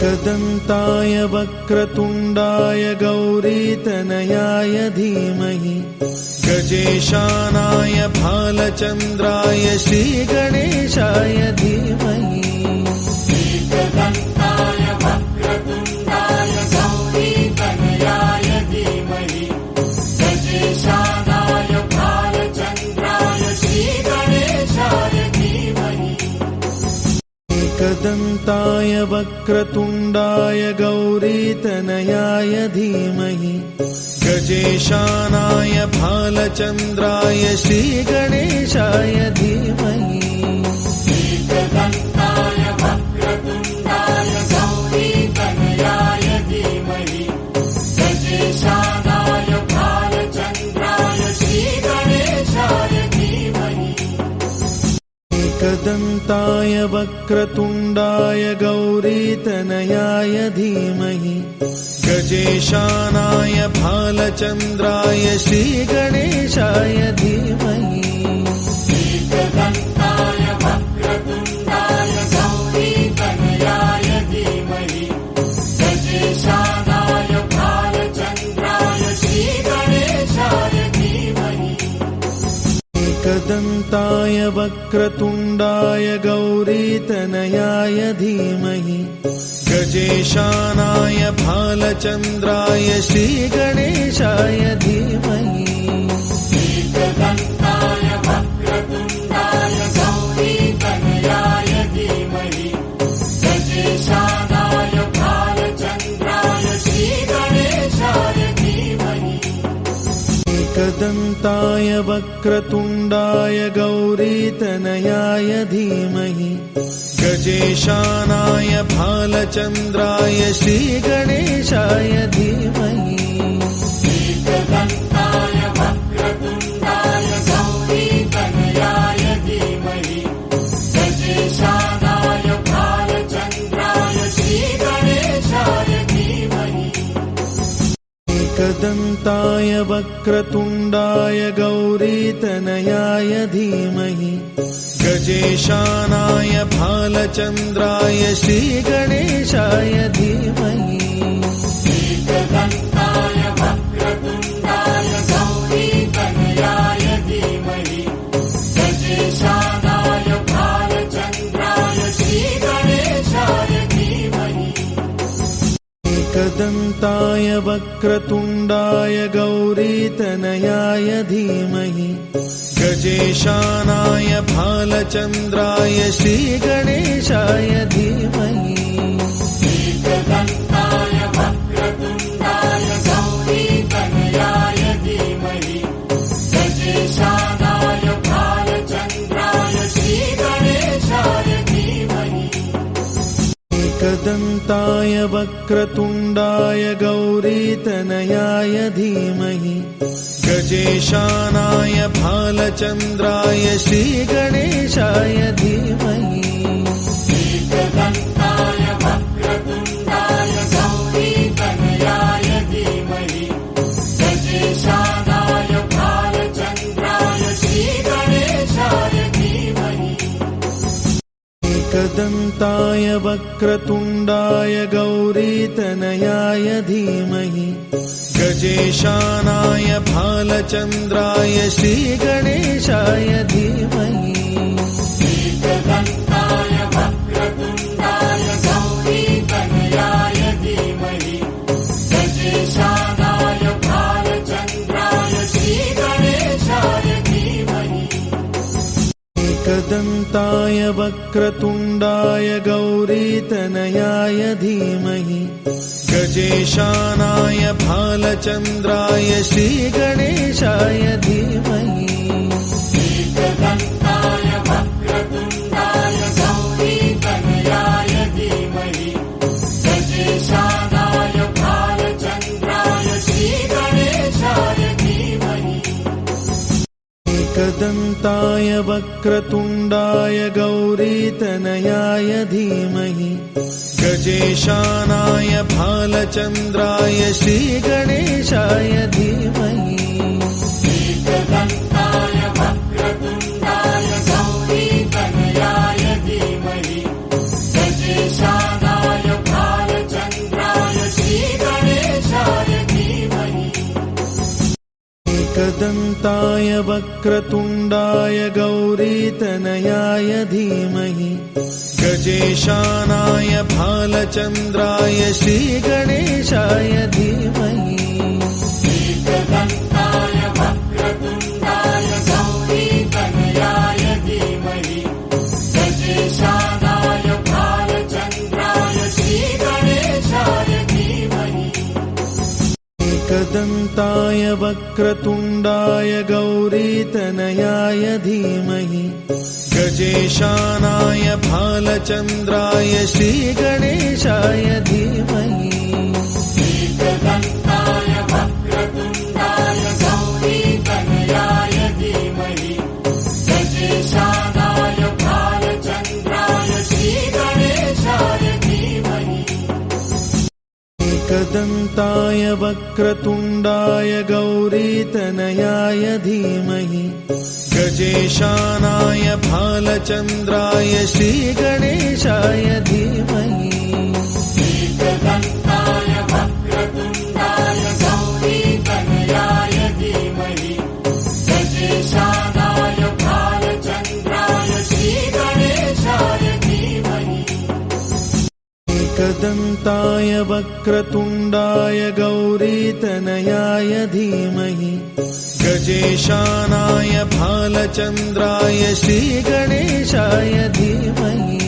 एकदन्ताय वक्रतुण्डाय गौरीतनयाय धीमहि गजेशानाय भालचन्द्राय श्रीगणेशाय धीमहि एकदन्ताय वक्रतुण्डाय गौरीतनयाय धीमहि गजेशानाय भालचन्द्राय श्रीगणेशाय धीमहि एकदन्ताय वक्रतुण्डाय गौरीतनयाय धीमहि गजेशानाय भालचन्द्राय श्रीगणेशाय धीमहि एकदन्ताय वक्रतुण्डाय गौरीतनयाय धीमहि गजेशानाय भालचन्द्राय श्रीगणेशाय धीमहि एकदन्ताय वक्रतुण्डाय गौरीतनयाय धीमहि गजेशानाय भालचन्द्राय श्रीगणेशाय धीमहि एकदन्ताय वक्रतुण्डाय गौरीतनयाय धीमहि गजेशानाय भालचन्द्राय श्रीगणेशाय धीमहि एकदन्ताय वक्रतुण्डाय गौरीतनयाय धीमहि गजेशानाय भालचन्द्राय श्रीगणेशाय धीमहि एकदन्ताय वक्रतुण्डाय गौरीतनयाय धीमहि गजेशानाय भालचन्द्राय श्रीगणेशाय धीमहि एकदन्ताय वक्रतुण्डाय गौरीतनयाय धीमहि गजेशानाय भालचन्द्राय श्रीगणेशाय धीमहि एकदन्ताय वक्रतुण्डाय गौरीतनयाय धीमहि गजेशानाय भालचन्द्राय श्रीगणेशाय धीमहि एकदन्ताय वक्रतुण्डाय गौरीतनयाय धीमहि गजेशानाय भालचन्द्राय श्रीगणेशाय धीमहि एकदन्ताय वक्रतुण्डाय गौरीतनयाय धीमहि गजेशानाय भालचन्द्राय श्रीगणेशाय धीमहि एकदन्ताय वक्रतुण्डाय गौरीतनयाय धीमहि गजेशानाय भालचन्द्राय श्रीगणेशाय धीमहि एकदन्ताय वक्रतुण्डाय गौरीतनयाय धीमहि गजेशानाय भालचन्द्राय श्रीगणेशाय धीमहि एकदन्ताय वक्रतुण्डाय गौरीतनयाय धीमहि गजेशानाय भालचन्द्राय श्रीगणेशाय धीमहि एकदन्ताय वक्रतुण्डाय गौरीतनयाय धीमहि गजेशानाय भालचन्द्राय श्रीगणेशाय धीमहि एकदन्ताय वक्रतुण्डाय गौरीतनयाय धीमहि गजेशानाय भालचन्द्राय श्रीगणेशाय धीमहि एकदन्ताय वक्रतुण्डाय गौरीतनयाय धीमहि गजेशानाय भालचन्द्राय श्रीगणेशाय धीमहि एकदन्ताय वक्रतुण्डाय गौरीतनयाय धीमहि गजेशानाय भालचन्द्राय श्रीगणेशाय धीमहि एकदन्ताय वक्रतुण्डाय गौरीतनयाय धीमहि गजेशानाय भालचन्द्राय श्रीगणेशाय धीमहि एकदन्ताय वक्रतुण्डाय गौरीतनयाय धीमहि गजेशानाय भालचन्द्राय श्रीगणेशाय धीमहि एकदन्ताय वक्रतुण्डाय गौरीतनयाय धीमहि गजेशानाय भालचन्द्राय एकदन्ताय वक्रतुण्डाय गौरीतनयाय धीमहि गजेशानाय भालचन्द्राय श्रीगणेशाय धीमहि एकदन्ताय वक्रतुण्डाय गौरीतनयाय धीमहि गजेशानाय भालचन्द्राय श्रीगणेशाय धीमहि एकदन्ताय वक्रतुण्डाय गौरीतनयाय धीमहि गजेशानाय भालचन्द्राय श्रीगणेशाय धीमहि एकदन्ताय वक्रतुण्डाय गौरीतनयाय धीमहि गजेशानाय भालचन्द्राय श्रीगणेशाय धीमहि एकदन्ताय वक्रतुण्डाय गौरीतनयाय धीमहि गजेशानाय भालचन्द्राय श्रीगणेशाय धीमहि एकदन्ताय वक्रतुण्डाय गौरीतनयाय धीमहि गजेशानाय भालचन्द्राय श्रीगणेशाय धीमहि एकदन्ताय वक्रतुण्डाय गौरीतनयाय धीमहि गजेशानाय भालचन्द्राय श्रीगणेशाय धीमहि